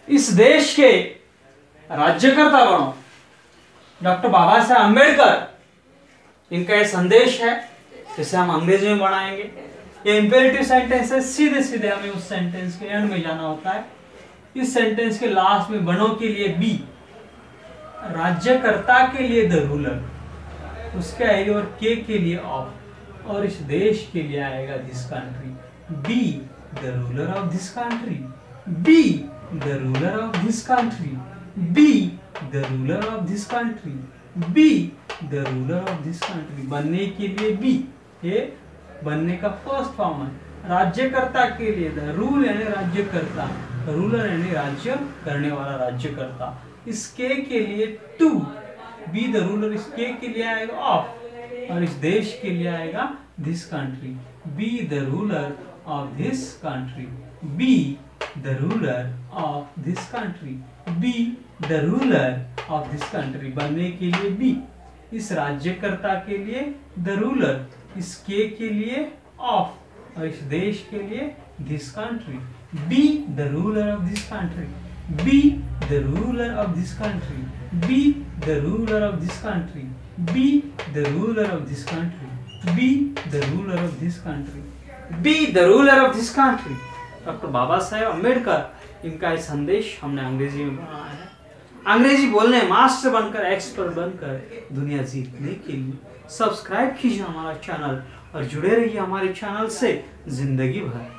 इस देश के राज्यकर्ता बनो। डॉक्टर बाबा साहब अम्बेडकर, इनका ये संदेश है, जिसे हम अंग्रेजी में बढ़ाएंगे। ये इंपेरेटिव सेंटेंस है, सीधे सीधे हमें उस सेंटेंस के एंड में जाना होता है। इस सेंटेंस के लास्ट में बनो के लिए बी, राज्यकर्ता के लिए द रूलर, उसके आएगा और के लिए ऑफ, और इस देश के लिए आएगा this country. Be the ruler of this country, be the ruler of this country, be the ruler of this country, be the ruler of this country. बनने के लिए बी, ये बनने का फर्स्ट फॉर्म है। राज्यकर्ता के लिए द, रूल यानी राज्यकर्ता, रूलर यानी राज्य करने वाला, राज्यकर्ता। इस के लिए टू, बी द रूलर, इस के लिए आएगा ऑफ, और इस देश के लिए आएगा this country. Be the ruler of this country, be the ruler of this country, be the ruler of this country. बनने के लिए बी, इस राज्यकर्ता के लिए द रूलर, इस के लिए ऑफ, और इस देश के लिए this country. Be the ruler of this country, be the ruler of this country, be the ruler of this country, be the ruler of this country, be the ruler of this country, be the ruler of this country. Doctor Baba Saheb Ambedkar, इनका ये संदेश हमने अंग्रेजी में बनाया है। अंग्रेजी बोलने मास्टर बनकर, एक्सपर्ट बनकर दुनिया जीतने के लिए सब्सक्राइब कीजिए हमारा चैनल और जुड़े रहिए हमारे चैनल से जिंदगी भर।